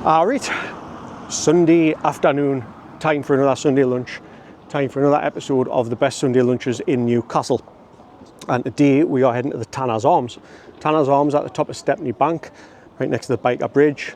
Alright, Sunday afternoon, time for another Sunday lunch, time for another episode of the best Sunday lunches in Newcastle. And today we are heading to the Tanner's Arms. Tanner's Arms at the top of Stepney Bank, right next to the Biker Bridge.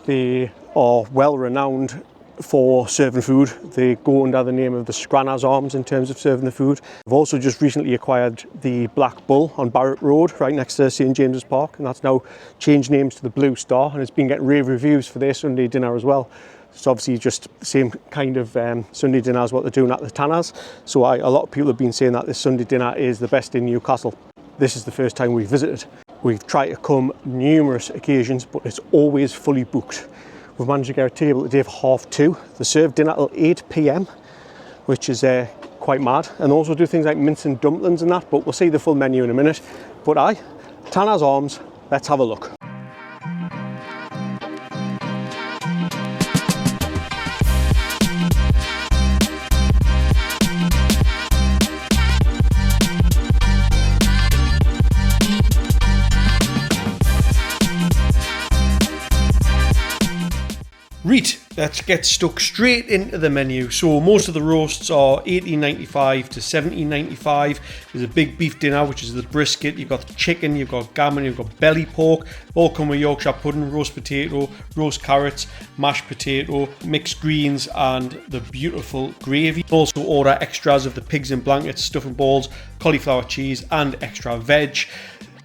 They are well renowned for serving food. They go under the name of the Scranner's Arms in terms of serving the food. We've also just recently acquired the Black Bull on Barrett Road, right next to St James's Park, and that's now changed names to the Blue Star, and it's been getting rave reviews for their Sunday dinner as well. It's obviously just the same kind of Sunday dinner as what they're doing at the Tanner's. So a lot of people have been saying that this Sunday dinner is the best in Newcastle. This is the first time we've visited. We've tried to come numerous occasions, but it's always fully booked. We've managed to get a table today for 2:30. They serve dinner till 8 p.m, which is quite mad. And they also do things like mince and dumplings and that, but we'll see the full menu in a minute. But Tanner's Arms, let's have a look. Right, let's get stuck straight into the menu. So most of the roasts are $18.95 to $17.95. There's a big beef dinner, which is the brisket. You've got chicken, you've got gammon, you've got belly pork. All come with Yorkshire pudding, roast potato, roast carrots, mashed potato, mixed greens, and the beautiful gravy. Also order extras of the pigs in blankets, stuffing balls, cauliflower cheese, and extra veg.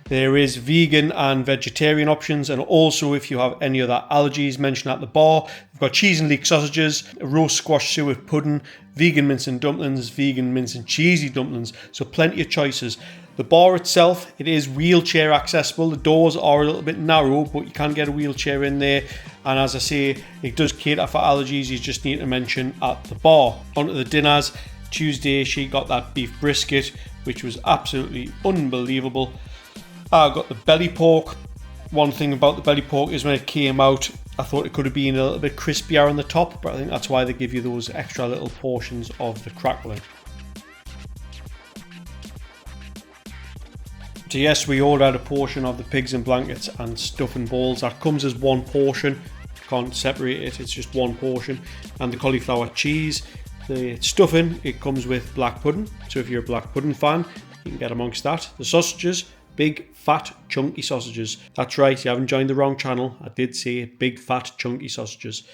There is vegan and vegetarian options, and also if you have any other allergies mentioned at the bar. We've got cheese and leek sausages, roast squash suet pudding, vegan mince and dumplings, vegan mince and cheesy dumplings, so plenty of choices. The bar itself, it is wheelchair accessible. The doors are a little bit narrow, but you can get a wheelchair in there, and as I say, it does cater for allergies you just need to mention at the bar. On to the dinners. Tuesday she got that beef brisket, which was absolutely unbelievable. I got the belly pork. One thing about the belly pork is when it came out, I thought it could have been a little bit crispier on the top, but I think that's why they give you those extra little portions of the crackling. So yes, we ordered a portion of the pigs in blankets and stuffing balls. That comes as one portion, can't separate it, it's just one portion. And the cauliflower cheese. The stuffing, it comes with black pudding, so if you're a black pudding fan, you can get amongst that. The sausages, big, fat, chunky sausages. That's right, you haven't joined the wrong channel. I did say big, fat, chunky sausages.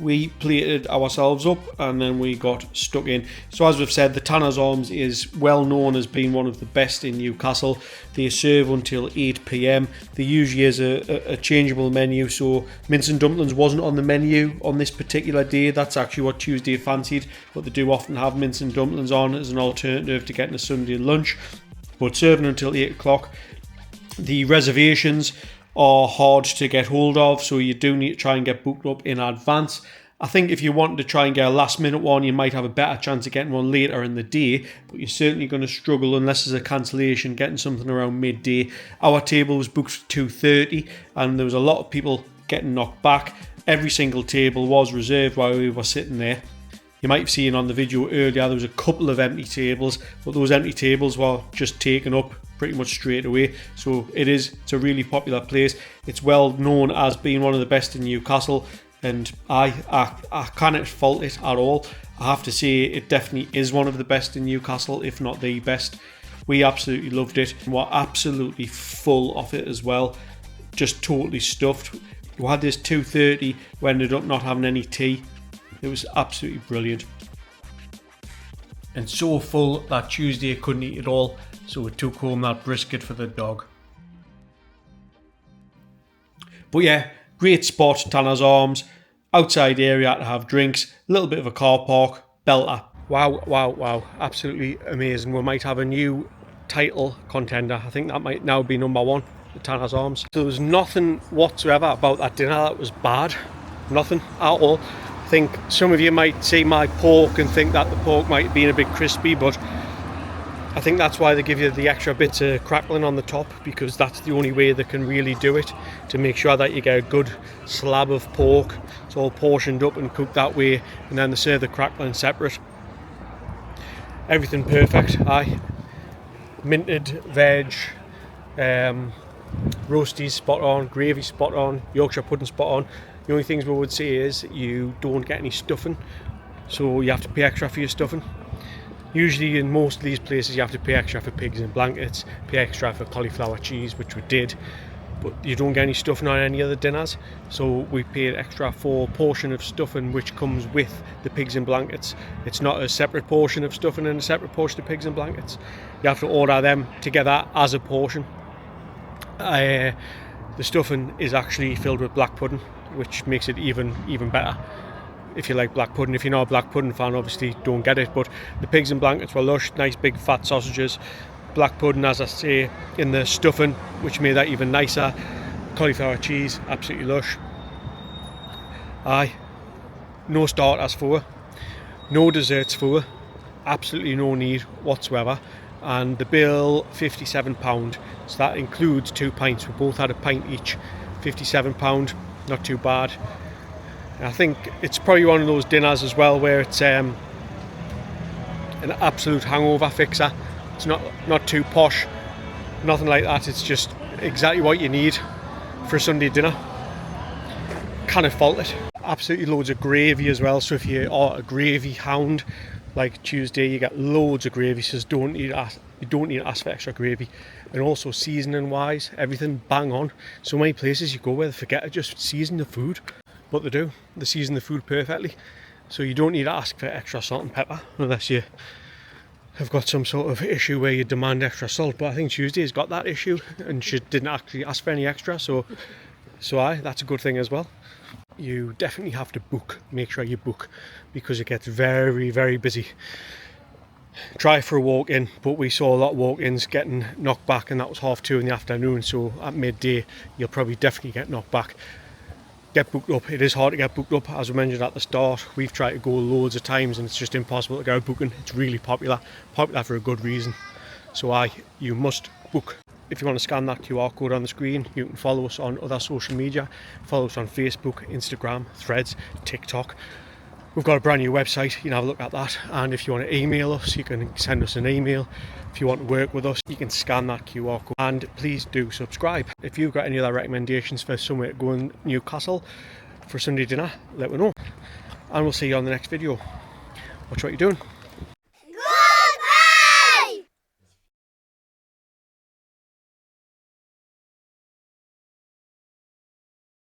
We plated ourselves up and then we got stuck in. So as we've said, the Tanner's Arms is well known as being one of the best in Newcastle. They serve until 8 p.m. They usually is a changeable menu, so mince and dumplings wasn't on the menu on this particular day. That's actually what Tuesday fancied, but they do often have mince and dumplings on as an alternative to getting a Sunday lunch. But serving until 8 o'clock. The reservations are hard to get hold of, so you do need to try and get booked up in advance. I think if you wanted to try and get a last minute one, you might have a better chance of getting one later in the day, but you're certainly going to struggle unless there's a cancellation getting something around midday. Our table was booked for 2:30 and there was a lot of people getting knocked back. Every single table was reserved while we were sitting there. You might have seen on the video earlier there was a couple of empty tables, but those empty tables were just taken up pretty much straight away. So it's a really popular place. It's well known as being one of the best in Newcastle, and I cannot fault it at all. I have to say it definitely is one of the best in Newcastle, if not the best. We absolutely loved it. We're absolutely full of it as well, just totally stuffed. We had this 2:30, we ended up not having any tea. It was absolutely brilliant. And so full that Tuesday couldn't eat it all, so we took home that brisket for the dog. But yeah, great spot, Tanner's Arms. Outside area to have drinks, a little bit of a car park, belter. Wow, absolutely amazing. We might have a new title contender. I think that might now be number 1, the Tanner's Arms. There was nothing whatsoever about that dinner that was bad. Nothing at all. I think some of you might see my pork and think that the pork might have been a bit crispy, but I think that's why they give you the extra bits of crackling on the top, because that's the only way they can really do it, to make sure that you get a good slab of pork. It's all portioned up and cooked that way, and then they serve the crackling separate. Everything perfect. Aye, minted veg, roasties spot on, gravy spot on, Yorkshire pudding spot on. The only things we would say is you don't get any stuffing, so you have to pay extra for your stuffing. Usually in most of these places you have to pay extra for pigs in blankets, pay extra for cauliflower cheese, which we did, but you don't get any stuffing on any other dinners. So we paid extra for a portion of stuffing which comes with the pigs in blankets. It's not a separate portion of stuffing and a separate portion of pigs in blankets. You have to order them together as a portion. The stuffing is actually filled with black pudding, which makes it even better. If you like black pudding. If you're not a black pudding fan, obviously don't get it, but the pigs in blankets were lush, nice big fat sausages, black pudding, as I say, in the stuffing, which made that even nicer, cauliflower cheese, absolutely lush. Aye, no starters for, no desserts for, absolutely no need whatsoever, and the bill £57, so that includes 2 pints. We both had a pint each. £57, not too bad. I think it's probably one of those dinners as well where it's an absolute hangover fixer. It's not too posh, nothing like that. It's just exactly what you need for a Sunday dinner. Can't fault it. Absolutely loads of gravy as well, so if you are a gravy hound like Tuesday, you get loads of gravy, so you don't need to ask for extra gravy. And also seasoning wise, everything bang on. So many places you go where they forget to just season the food, but they do. They season the food perfectly, so you don't need to ask for extra salt and pepper unless you have got some sort of issue where you demand extra salt. But I think Tuesday's got that issue and she didn't actually ask for any extra, so that's a good thing as well. You definitely have to book. Make sure you book, because it gets very, very busy. Try for a walk-in, but we saw a lot of walk-ins getting knocked back, and that was 2:30 in the afternoon, so at midday you'll probably definitely get knocked back. Get booked up. It is hard to get booked up, as we mentioned at the start. We've tried to go loads of times and it's just impossible to get a booking. It's really popular for a good reason. So you must book. If you want to scan that QR code on the screen, you can follow us on other social media. Follow us on Facebook, Instagram, Threads, TikTok. We've got a brand new website, you can have a look at that. And if you want to email us, you can send us an email. If you want to work with us, you can scan that QR code. And please do subscribe. If you've got any other recommendations for somewhere to go in Newcastle for Sunday dinner, let me know. And we'll see you on the next video. Watch what you're doing.